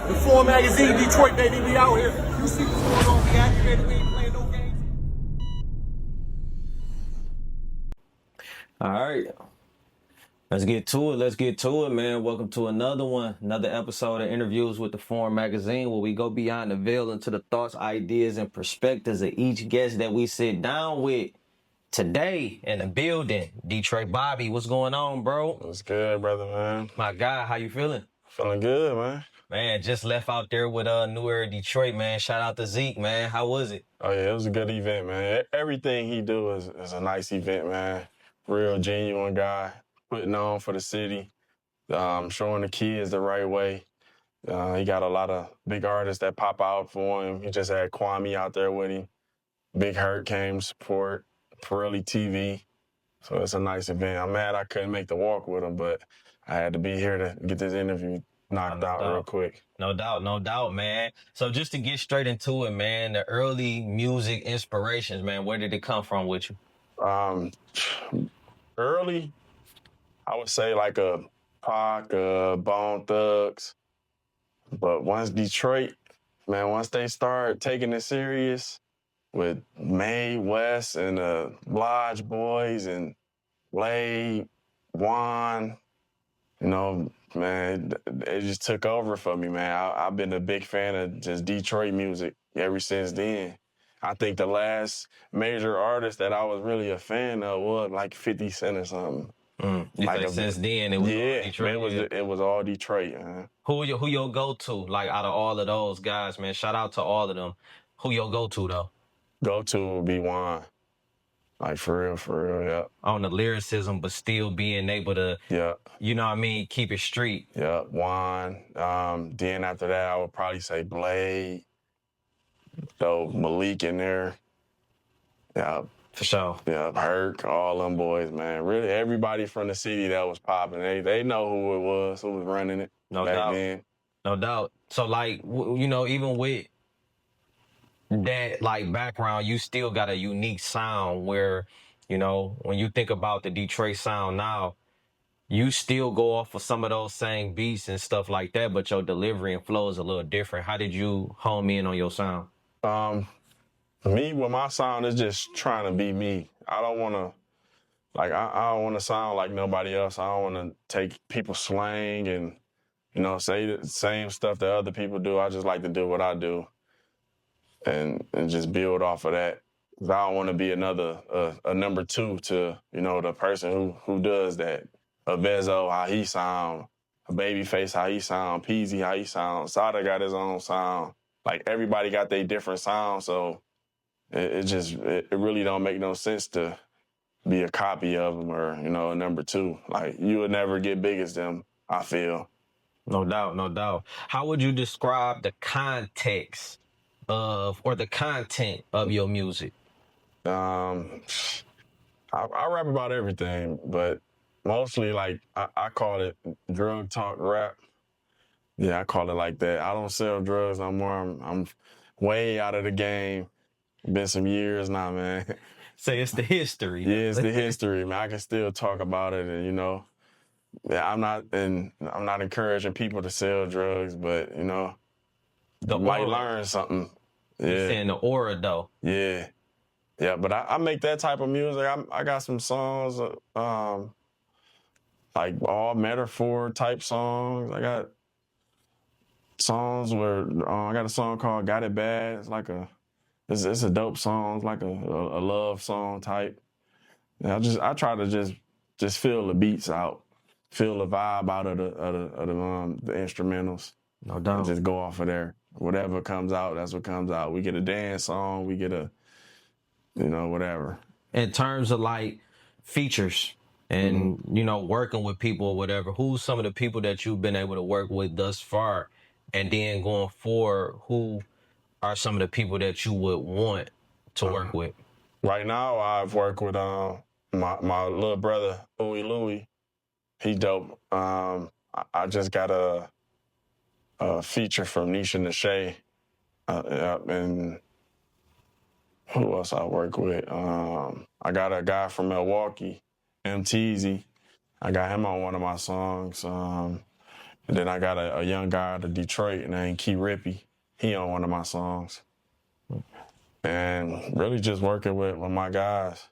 The Forum Magazine, Detroit, baby, we out here. You see what's going on, we activated, we ain't playing no games. All right. Let's get to it. Let's get to it, man. Welcome to another episode of Interviews with the Forum Magazine, where we go beyond the veil into the thoughts, ideas, and perspectives of each guest that we sit down with. Today in the building, Detroit Bobbe. What's going on, bro? What's good, brother, man? My guy, how you feeling? Feeling good, man. Man, just left out there with New Era Detroit, man. Shout out to Zeke, man. How was it? Oh, yeah, it was a good event, man. Everything he do is a nice event, man. Real genuine guy, putting on for the city, showing the kids the right way. He got a lot of big artists that pop out for him. He just had Kwame out there with him. Big Hurt came to support, Pirelli TV. So it's a nice event. I'm mad I couldn't make the walk with him, but I had to be here to get this interview knocked out real quick. No doubt, man. So just to get straight into it, man, the early music inspirations, man, where did it come from with you? Early, I would say like a Pac, Bone Thugs. But once Detroit, man, once they start taking it serious with May, West, and the Lodge Boys and Blade, Juan, you know, man, it just took over for me, man. I've been a big fan of just Detroit music ever since then. I think the last major artist that I was really a fan of was like 50 Cent or something. Since then, it was all Detroit. Man, it was all Detroit, man. Who your go-to, like, out of all of those guys, man? Shout out to all of them. Who your go-to, though? Go-to would be Juan. Like, for real, yeah. On the lyricism, but still being able to, you know what I mean, keep it street. Yeah, Juan. Then after that, I would probably say Blade. So Malik in there. Yeah. For sure. Yeah, Hurt, all them boys, man. Really, everybody from the city that was popping, they know who it was, who was running it back then. No doubt. So, like, you know, even with that, like, background, you still got a unique sound where, you know, when you think about the Detroit sound now, you still go off of some of those same beats and stuff like that, but your delivery and flow is a little different. How did you home in on your sound? Me, with my sound, is just trying to be me. I don't want to, like, I don't want to sound like nobody else. I don't want to take people's slang and, you know, say the same stuff that other people do. I just like to do what I do and just build off of that. 'Cause I don't want to be another, a number two to, you know, the person who does that. A Vezo, how he sound. A Babyface, how he sound. Peasy, how he sound. Sada got his own sound. Like, everybody got their different sound, so it really don't make no sense to be a copy of them or, you know, a number two. Like, you would never get big as them, I feel. No doubt. How would you describe the context of, or the content of your music? I rap about everything, but mostly, like, I call it drug talk rap. Yeah, I call it like that. I don't sell drugs no more. I'm way out of the game. Been some years now, man. Say it's the history. Yeah, it's the history, man. I can still talk about it, and, you know, yeah, I'm not encouraging people to sell drugs, but, you know, you might learn something. Yeah. You're saying the aura, though. Yeah. Yeah, but I make that type of music. I got some songs, like all metaphor type songs. I got songs where I got a song called "Got It Bad." It's like it's a dope song. It's like a love song type. Yeah, I try to just feel the beats out, feel the vibe out of the instrumentals. No doubt. And just go off of there. Whatever comes out, that's what comes out. We get a dance song. We get a, you know, whatever. In terms of, like, features and, you know, working with people or whatever, who's some of the people that you've been able to work with thus far? And then going forward, who are some of the people that you would want to work with? Right now, I've worked with my little brother, Ooey Louie. He dope. I just got a feature from Nisha Nashay. And who else I work with? I got a guy from Milwaukee, MTZ. I got him on one of my songs. And then I got a young guy out of Detroit named Key Rippy. He on one of my songs. And really just working with my guys.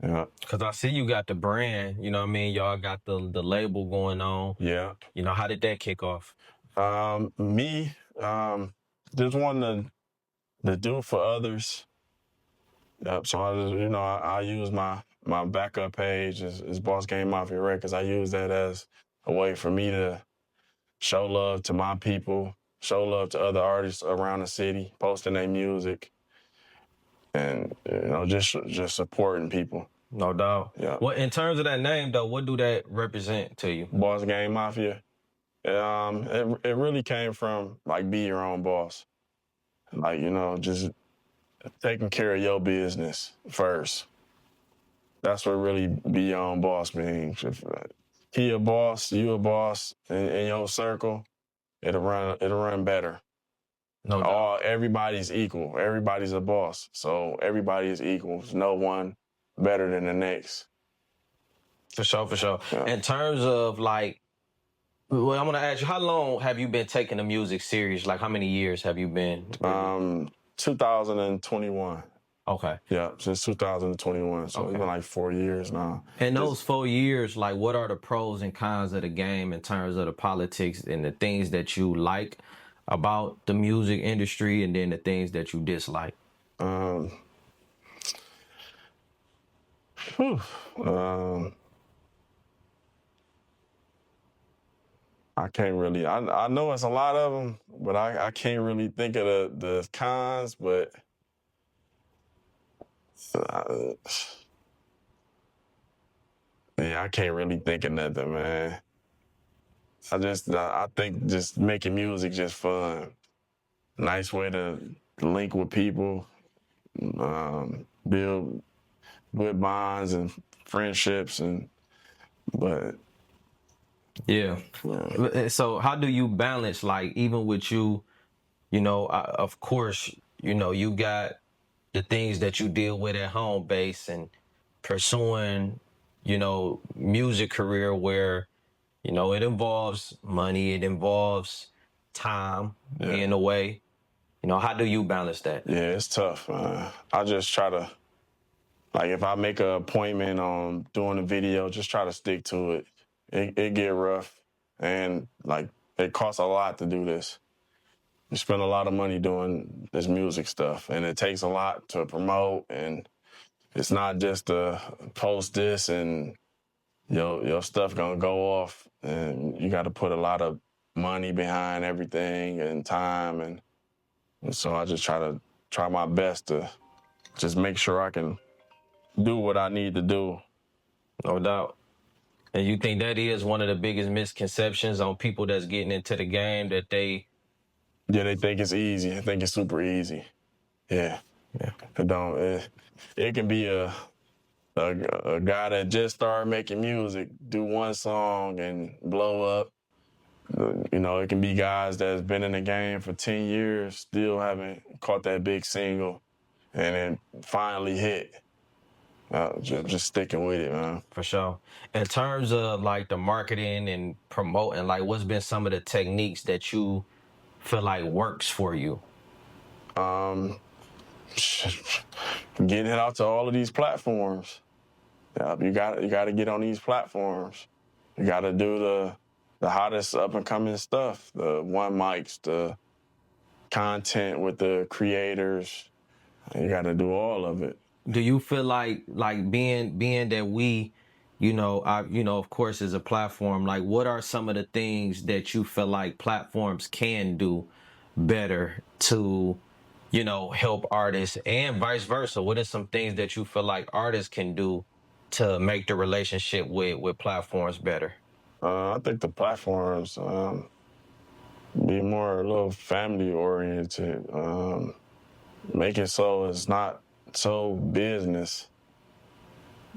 Yeah. Cause I see you got the brand, you know what I mean? Y'all got the label going on. Yeah. You know, how did that kick off? Me, just wanting to do for others. Yep. So I use my backup page is Boss Game Mafia Records. I use that as a way for me to show love to my people, show love to other artists around the city, posting their music, and just supporting people. No doubt. Yeah. Well, in terms of that name though, what do that represent to you? Boss Game Mafia. It really came from like be your own boss. Like, just taking care of your business first. That's what really be your own boss means. If he a boss, you a boss in your circle, it'll run better. No doubt. Everybody's equal. Everybody's a boss. So everybody is equal. There's no one better than the next. For sure, for sure. Yeah. In terms of like, well, I'm gonna ask you, how long have you been taking the music serious? Like, how many years have you been? 2021. Okay. Yeah, since 2021. So It's been like 4 years now. In those 4 years, like, what are the pros and cons of the game in terms of the politics and the things that you like about the music industry, and then the things that you dislike? I can't really. I know it's a lot of them, but I can't really think of the cons. But yeah, I can't really think of nothing, man. I think just making music just fun. Nice way to link with people, build good bonds and friendships, but. Yeah. So how do you balance, like, even with you, of course, you got the things that you deal with at home base and pursuing, music career where, it involves money, it involves time being away. How do you balance that? Yeah, it's tough. I just try to, like, if I make an appointment on doing a video, just try to stick to it. It get rough, and like it costs a lot to do this. You spend a lot of money doing this music stuff, and it takes a lot to promote. And it's not just to post this and your stuff gonna go off, and you got to put a lot of money behind everything and time, and so I just try my best to just make sure I can do what I need to do. No doubt. And you think that is one of the biggest misconceptions on people that's getting into the game, that they... Yeah, they think it's easy. I think it's super easy. Yeah. It can be a guy that just started making music, do one song and blow up. It can be guys that's been in the game for 10 years, still haven't caught that big single, and then finally hit. Just sticking with it, man. For sure. In terms of like the marketing and promoting, like, what's been some of the techniques that you feel like works for you? Getting it out to all of these platforms. You got to get on these platforms. You got to do the hottest up and coming stuff, the one mics, the content with the creators. You got to do all of it. Do you feel like being that we, of course, is a platform, like, what are some of the things that you feel like platforms can do better to, help artists, and vice versa? What are some things that you feel like artists can do to make the relationship with platforms better? I think the platforms be more a little family oriented, make it so it's not so business,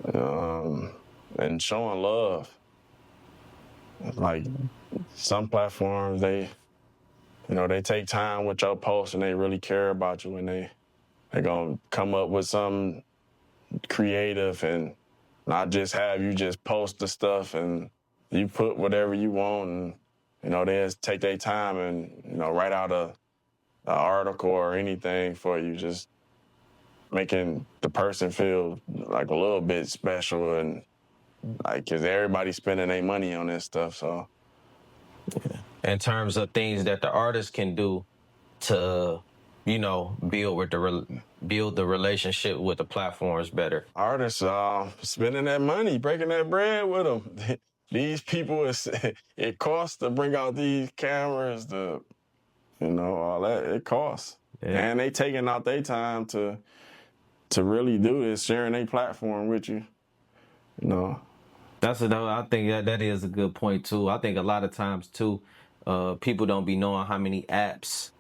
and showing love. Like some platforms, they take time with your post and they really care about you, and they're gonna come up with something creative and not just have you just post the stuff and you put whatever you want, and You know, they just take their time and, you know, write out an article or anything for you, just making the person feel like a little bit special and like, cause everybody's spending their money on this stuff. So In terms of things that the artist can do to, you know, build the relationship with the platforms better. artists spending that money, breaking that bread with them. These people, it costs to bring out these cameras, you know, all that. It costs. Yeah. And they taking out their time to really do this, sharing their platform with you. You know. I think that is a good point too. I think a lot of times too, people don't be knowing how many apps,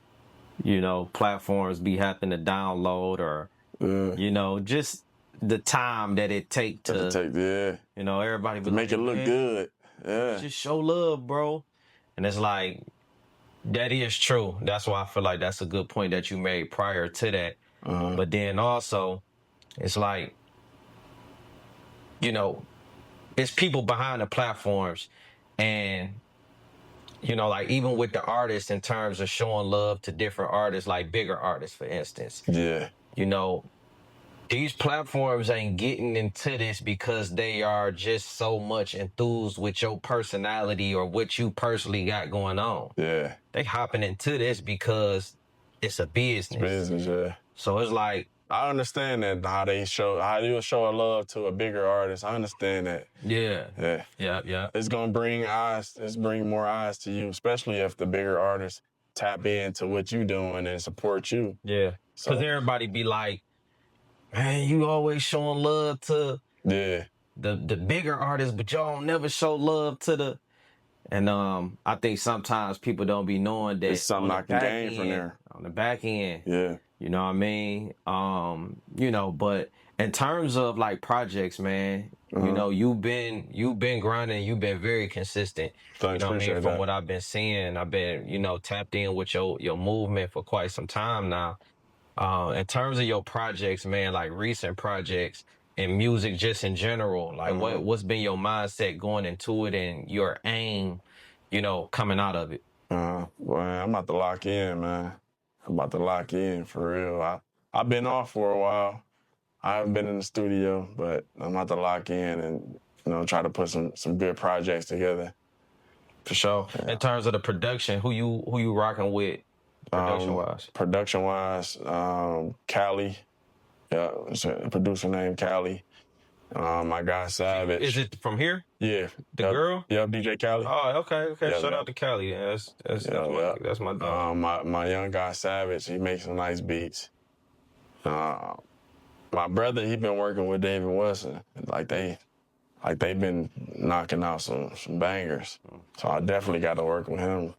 you know, platforms be having to download or, you know, just the time that it take to, you know, everybody to make it look good. Yeah. Just show love, bro. And it's like, that is true. That's why I feel like that's a good point that you made prior to that. But then also, it's like, you know, it's people behind the platforms, and you know, like even with the artists in terms of showing love to different artists, like bigger artists, for instance. Yeah. You know, these platforms ain't getting into this because they are just so much enthused with your personality or what you personally got going on. Yeah. They hopping into this because it's a business. Business, yeah. So it's like, I understand that how you show a love to a bigger artist. I understand that. yeah. Yeah. It's gonna bring more eyes to you, especially if the bigger artists tap into what you doing and support you. Yeah. Because everybody be like, man, you always showing love to the bigger artists, but y'all don't never show love to the. And I think sometimes people don't be knowing that there's something I can gain from there on the back end. Yeah. You know what I mean? You know, but in terms of like projects, man, you know, you've been grinding, you've been very consistent. Thanks, you know what I mean? appreciate From that. what I've been seeing, I've been, you know, tapped in with your movement for quite some time now. In terms of your projects, man, like recent projects and music just in general, like what's been your mindset going into it and your aim, you know, coming out of it? Well, I'm about to lock in, man. I'm about to lock in for real. I've been off for a while. I haven't been in the studio, but I'm about to lock in and, you know, try to put some good projects together. For sure. Yeah. In terms of the production, who you rocking with production-wise? Production-wise, Cali. Yeah, it's a producer named Cali. My guy Savage. Is it from here? Yeah. The girl? Yeah, DJ Cali. Oh, okay. Yeah, shout out to Cali. Yeah, that's my dog. My young guy Savage, he makes some nice beats. My brother, he been working with David Wilson. Like they been knocking out some bangers. So I definitely got to work with him.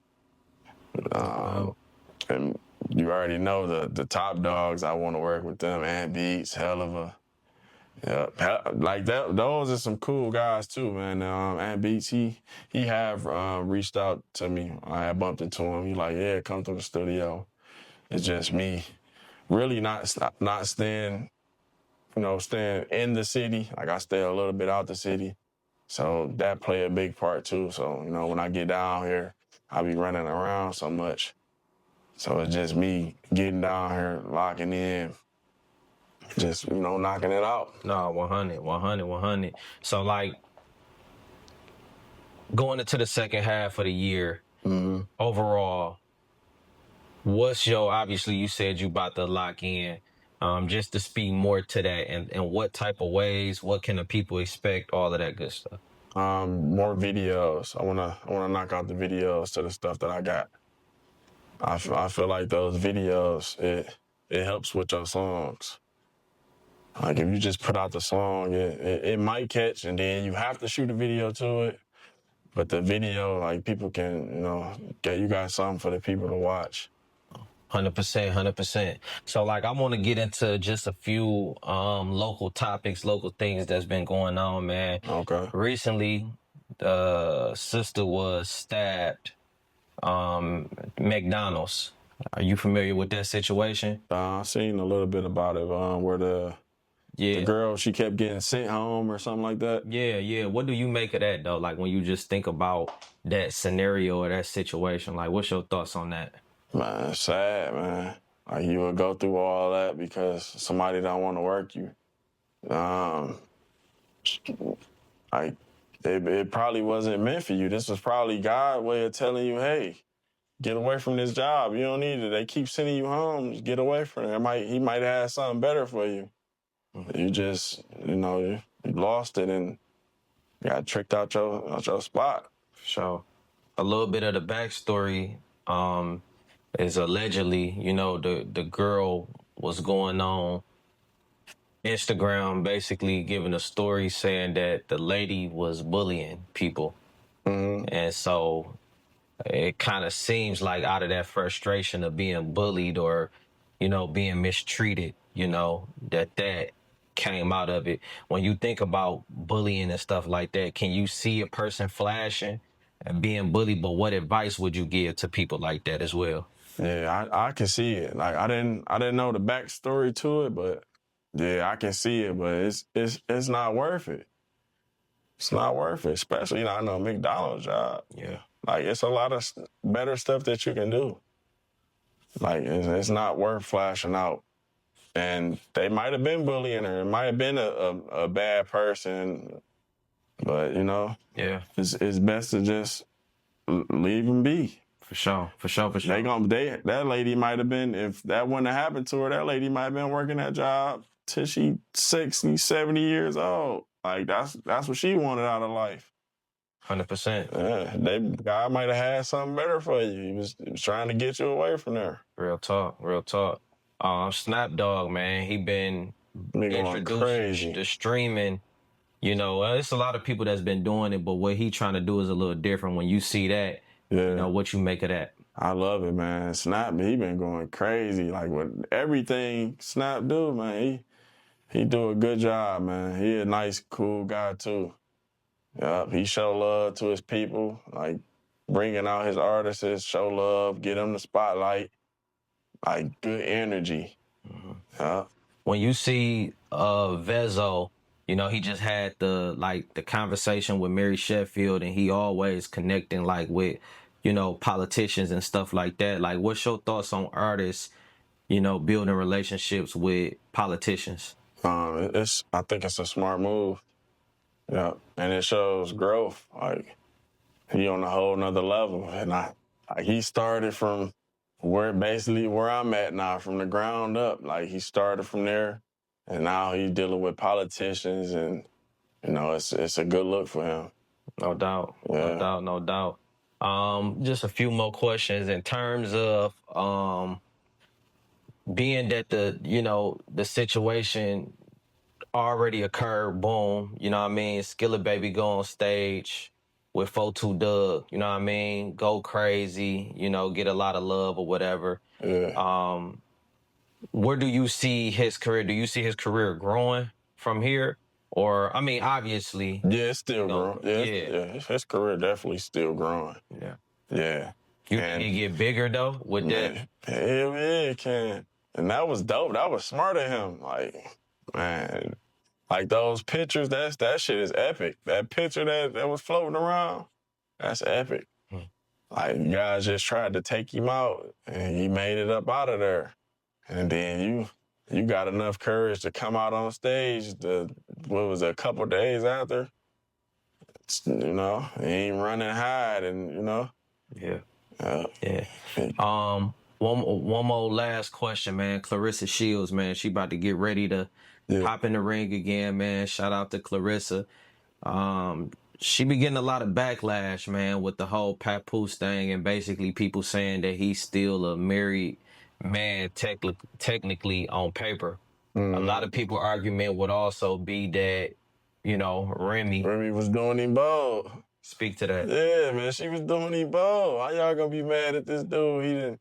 And you already know the top dogs. I want to work with them. And Beats, hell of a. Yeah, like that. Those are some cool guys too, man. And Beats, he have reached out to me. I had bumped into him. He like, yeah, come to the studio. It's just me, really not staying, you know, staying in the city. Like I stay a little bit out the city, so that play a big part too. So you know, when I get down here, I be running around so much. So it's just me getting down here, locking in. Just, you know, knocking it out. No, 100. So, like, going into the second half of the year, overall, what's obviously you said you about to lock in, just to speak more to that and what type of ways, what can the people expect, all of that good stuff? More videos. I wanna knock out the videos to the stuff that I got. I feel like those videos, it helps with your songs. Like if you just put out the song, it might catch, and then you have to shoot a video to it. But the video, like people can, you know, you got something for the people to watch. 100%. So like I want to get into just a few local topics, local things that's been going on, man. Okay. Recently, the sister was stabbed. McDonald's. Are you familiar with that situation? I've seen a little bit about it. Where the The girl, she kept getting sent home or something like that. Yeah. What do you make of that though? Like when you just think about that scenario or that situation, like what's your thoughts on that? Man, it's sad, man. Like you would go through all that because somebody don't want to work you. Like it probably wasn't meant for you. This was probably God's way of telling you, hey, get away from this job. You don't need it. They keep sending you home. Just get away from it. He might have something better for you. You just, you lost it and got tricked out your spot. So, a little bit of the backstory is allegedly, the girl was going on Instagram, basically giving a story saying that the lady was bullying people, and so it kind of seems like out of that frustration of being bullied or, being mistreated, that came out of it. When you think about bullying and stuff like that, can you see a person flashing and being bullied? But what advice would you give to people like that as well? Yeah, I can see it. Like I didn't know the backstory to it, but yeah, I can see it. But it's not worth it. It's not worth it, especially I know McDonald's job. Yeah. Like it's a lot of better stuff that you can do. Like it's not worth flashing out. And they might have been bullying her. It might have been a bad person, but Yeah. it's best to just leave them be. For sure. That lady might have been, if that wouldn't have happened to her, that lady might have been working that job till she 60, 70 years old. Like that's what she wanted out of life. 100%. Yeah, God might have had something better for you. He was trying to get you away from there. Real talk. Snap Dogg, man, he been introduced crazy to streaming. It's a lot of people that's been doing it, but what he trying to do is a little different. When you see that, what you make of that? I love it, man. Snap, he been going crazy. Like with everything Snap do, man, he do a good job, man. He a nice, cool guy too. Yep, he show love to his people, like bringing out his artists, show love, get them the spotlight, like good energy. Yeah. When you see Vezo, he just had the conversation with Mary Sheffield, and he always connecting with, politicians and stuff like that. Like, what's your thoughts on artists, building relationships with politicians? I think it's a smart move. Yeah, and it shows growth. Like he on a whole nother level, and he started from where I'm at now, from the ground up. Like he started from there, and now he's dealing with politicians, and it's a good look for him. No doubt, yeah. no doubt. Just a few more questions in terms of being that the situation already occurred, boom, Skillet Baby go on stage with 42 Doug, go crazy, get a lot of love or whatever. Yeah. Where do you see his career? Do you see his career growing from here? Or, obviously. Yeah, it's still growing. Yeah, his career definitely still growing. Yeah. You think he get bigger, though, with that? Hell yeah, it can. And that was dope. That was smart of him. Like, man, like those pictures, that shit is epic. That picture that was floating around, that's epic. Like, guys just tried to take him out, and he made it up out of there. And then you got enough courage to come out on stage, a couple days after, he ain't run and hide, and, Yeah. One more last question, man. Clarissa Shields, man, she about to get ready to hop in the ring again, man. Shout out to Clarissa. She be getting a lot of backlash, man, with the whole Papoose thing, and basically people saying that he's still a married man, technically on paper. A lot of people argument would also be that, Remy was doing him bold. Speak to that. Yeah, man, she was doing him bold. How y'all gonna be mad at this dude? He didn't,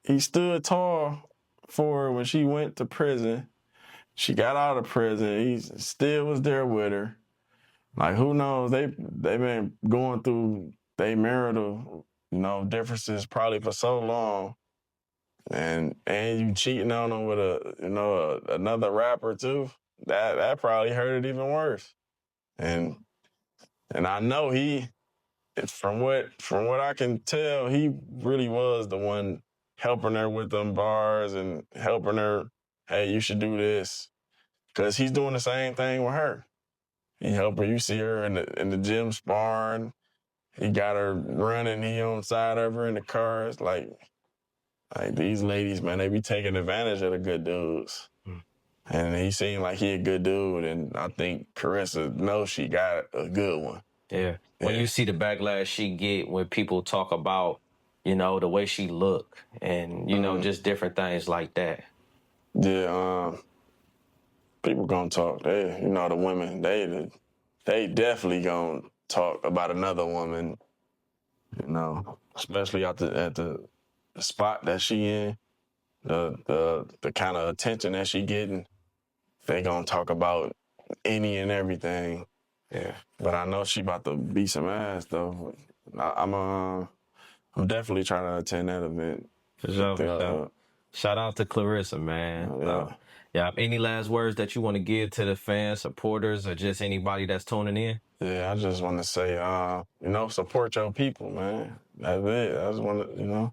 he stood tall for her when she went to prison. She got out of prison. He still was there with her. Like, who knows? They've been going through their marital, differences probably for so long. and you cheating on him with another rapper too. That probably hurt it even worse. And I know from what I can tell, he really was the one helping her with them bars and helping her. Hey, you should do this, because he's doing the same thing with her. He helped her. You see her in the gym sparring. He got her running. He on side of her in the car. It's like these ladies, man, they be taking advantage of the good dudes. And he seemed like he a good dude, and I think Carissa knows she got a good one. Yeah. When you see the backlash she get when people talk about, the way she look and, just different things like that. Yeah, people gonna talk. The women, they definitely gonna talk about another woman, especially at the spot that she in, the kind of attention that she getting. They gonna talk about any and everything. Yeah. But I know she about to beat some ass though. I'm definitely trying to attend that event. For sure. Shout out to Clarissa, man. Yeah. Any last words that you want to give to the fans, supporters, or just anybody that's tuning in? Yeah, I just want to say, support your people, man. That's it. I just want to,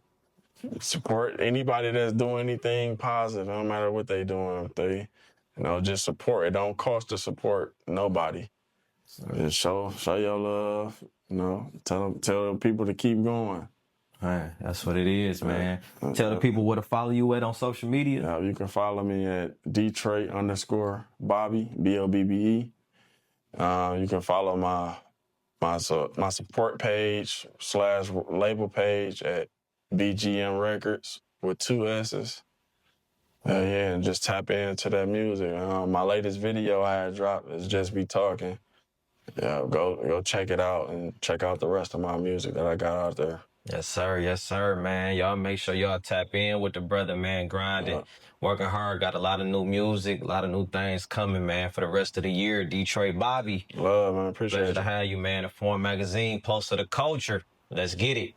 support anybody that's doing anything positive, no matter what they doing. They, just support. It don't cost to support nobody. Just show your love. Tell people to keep going. Man, that's what it is, man. Tell the people where to follow you at on social media. You can follow me at Detroit_Bobbe, Bobbe. You can follow my support page / label page at BGM Records with 2 S's. And just tap into that music. My latest video I had dropped is Just Be Talking. Yeah, go check it out and check out the rest of my music that I got out there. Yes, sir, man. Y'all make sure y'all tap in with the brother, man. Grinding, working hard. Got a lot of new music, a lot of new things coming, man, for the rest of the year. Detroit Bobbe. Love, man. Appreciate it. Pleasure to have you, man. The Forum Magazine, Pulse of the Culture. Let's get it.